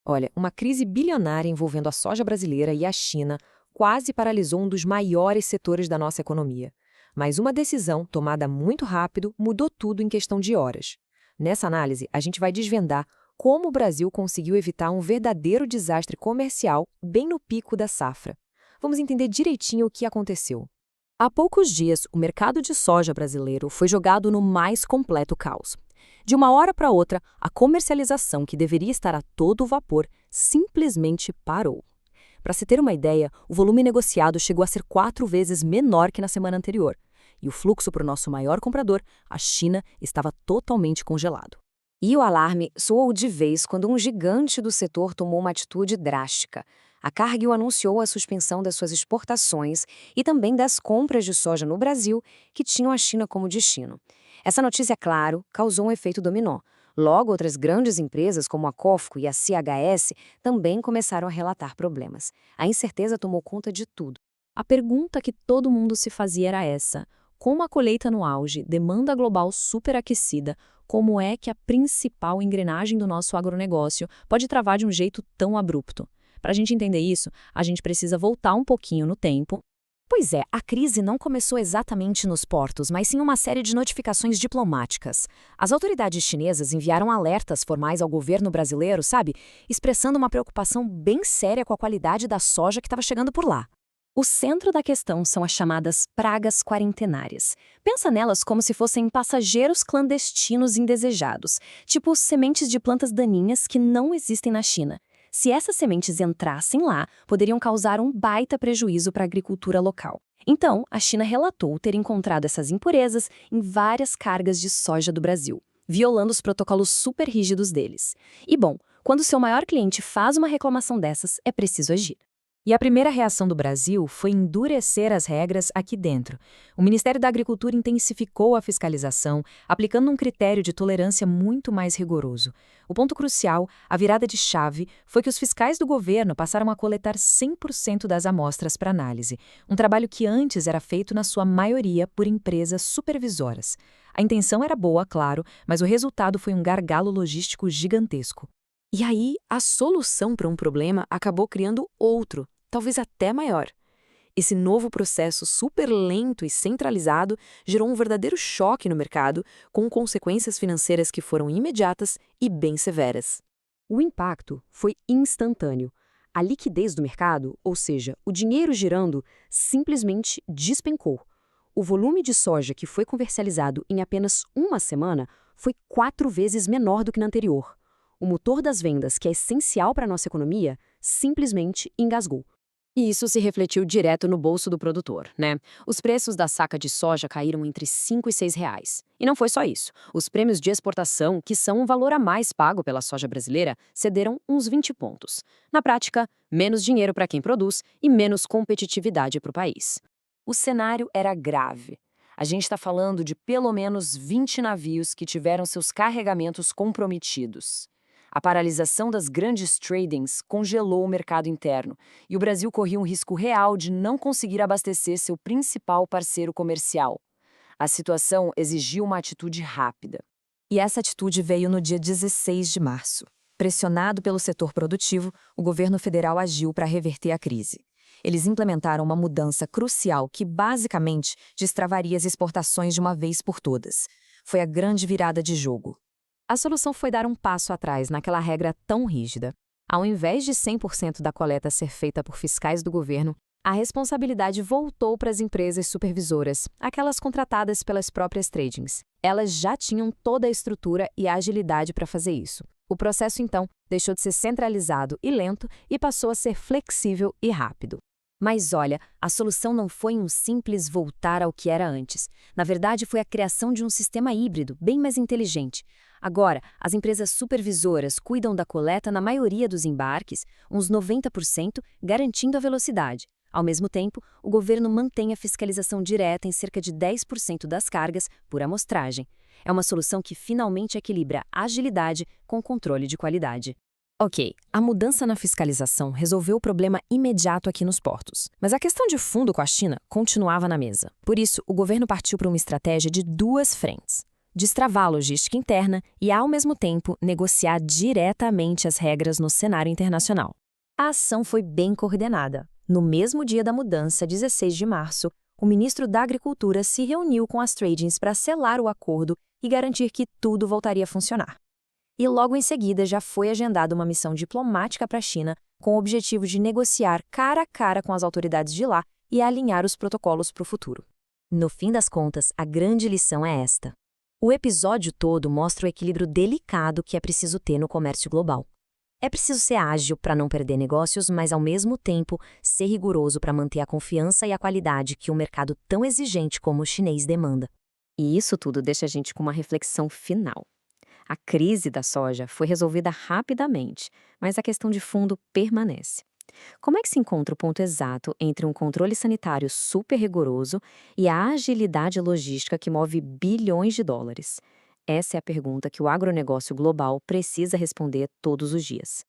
Olha, uma crise bilionária envolvendo a soja brasileira e a China quase paralisou um dos maiores setores da nossa economia. Mas uma decisão, tomada muito rápido, mudou tudo em questão de horas. Nessa análise, a gente vai desvendar como o Brasil conseguiu evitar um verdadeiro desastre comercial bem no pico da safra. Vamos entender direitinho o que aconteceu. Há poucos dias, o mercado de soja brasileiro foi jogado no mais completo caos. De uma hora para outra, a comercialização, que deveria estar a todo vapor, simplesmente parou. Para se ter uma ideia, o volume negociado chegou a ser 4 vezes menor que na semana anterior, e o fluxo para o nosso maior comprador, a China, estava totalmente congelado. E o alarme soou de vez quando um gigante do setor tomou uma atitude drástica. A Cargill anunciou a suspensão das suas exportações e também das compras de soja no Brasil, que tinham a China como destino. Essa notícia, claro, causou um efeito dominó. Logo, outras grandes empresas, como a COFCO e a CHS, também começaram a relatar problemas. A incerteza tomou conta de tudo. A pergunta que todo mundo se fazia era essa: com a colheita no auge, demanda global superaquecida, como é que a principal engrenagem do nosso agronegócio pode travar de um jeito tão abrupto? Para a gente entender isso, a gente precisa voltar um pouquinho no tempo. Pois é, a crise não começou exatamente nos portos, mas sim uma série de notificações diplomáticas. As autoridades chinesas enviaram alertas formais ao governo brasileiro, sabe? Expressando uma preocupação bem séria com a qualidade da soja que estava chegando por lá. O centro da questão são as chamadas pragas quarentenárias. Pensa nelas como se fossem passageiros clandestinos indesejados, tipo sementes de plantas daninhas que não existem na China. Se essas sementes entrassem lá, poderiam causar um baita prejuízo para a agricultura local. Então, a China relatou ter encontrado essas impurezas em várias cargas de soja do Brasil, violando os protocolos super rígidos deles. E bom, quando seu maior cliente faz uma reclamação dessas, é preciso agir. E a primeira reação do Brasil foi endurecer as regras aqui dentro. O Ministério da Agricultura intensificou a fiscalização, aplicando um critério de tolerância muito mais rigoroso. O ponto crucial, a virada de chave, foi que os fiscais do governo passaram a coletar 100% das amostras para análise, um trabalho que antes era feito na sua maioria por empresas supervisoras. A intenção era boa, claro, mas o resultado foi um gargalo logístico gigantesco. E aí, a solução para um problema acabou criando outro, talvez até maior. Esse novo processo super lento e centralizado gerou um verdadeiro choque no mercado, com consequências financeiras que foram imediatas e bem severas. O impacto foi instantâneo. A liquidez do mercado, ou seja, o dinheiro girando, simplesmente despencou. O volume de soja que foi comercializado em apenas uma semana foi 4 vezes menor do que na anterior. O motor das vendas, que é essencial para a nossa economia, simplesmente engasgou. E isso se refletiu direto no bolso do produtor, né? Os preços da saca de soja caíram entre R$ 5 e R$ 6. E não foi só isso. Os prêmios de exportação, que são um valor a mais pago pela soja brasileira, cederam uns 20 pontos. Na prática, menos dinheiro para quem produz e menos competitividade para o país. O cenário era grave. A gente está falando de pelo menos 20 navios que tiveram seus carregamentos comprometidos. A paralisação das grandes tradings congelou o mercado interno e o Brasil corria um risco real de não conseguir abastecer seu principal parceiro comercial. A situação exigiu uma atitude rápida. E essa atitude veio no dia 16 de março. Pressionado pelo setor produtivo, o governo federal agiu para reverter a crise. Eles implementaram uma mudança crucial que, basicamente, destravaria as exportações de uma vez por todas. Foi a grande virada de jogo. A solução foi dar um passo atrás naquela regra tão rígida. Ao invés de 100% da coleta ser feita por fiscais do governo, a responsabilidade voltou para as empresas supervisoras, aquelas contratadas pelas próprias tradings. Elas já tinham toda a estrutura e a agilidade para fazer isso. O processo, então, deixou de ser centralizado e lento e passou a ser flexível e rápido. Mas olha, a solução não foi um simples voltar ao que era antes. Na verdade, foi a criação de um sistema híbrido, bem mais inteligente. Agora, as empresas supervisoras cuidam da coleta na maioria dos embarques, uns 90%, garantindo a velocidade. Ao mesmo tempo, o governo mantém a fiscalização direta em cerca de 10% das cargas por amostragem. É uma solução que finalmente equilibra agilidade com controle de qualidade. Ok, a mudança na fiscalização resolveu o problema imediato aqui nos portos. Mas a questão de fundo com a China continuava na mesa. Por isso, o governo partiu para uma estratégia de 2 frentes. destravar a logística interna e, ao mesmo tempo, negociar diretamente as regras no cenário internacional. A ação foi bem coordenada. No mesmo dia da mudança, 16 de março, o ministro da Agricultura se reuniu com as tradings para selar o acordo e garantir que tudo voltaria a funcionar. E logo em seguida já foi agendada uma missão diplomática para a China com o objetivo de negociar cara a cara com as autoridades de lá e alinhar os protocolos para o futuro. No fim das contas, a grande lição é esta. O episódio todo mostra o equilíbrio delicado que é preciso ter no comércio global. É preciso ser ágil para não perder negócios, mas ao mesmo tempo ser rigoroso para manter a confiança e a qualidade que um mercado tão exigente como o chinês demanda. E isso tudo deixa a gente com uma reflexão final. A crise da soja foi resolvida rapidamente, mas a questão de fundo permanece. Como é que se encontra o ponto exato entre um controle sanitário super rigoroso e a agilidade logística que move bilhões de dólares? Essa é a pergunta que o agronegócio global precisa responder todos os dias.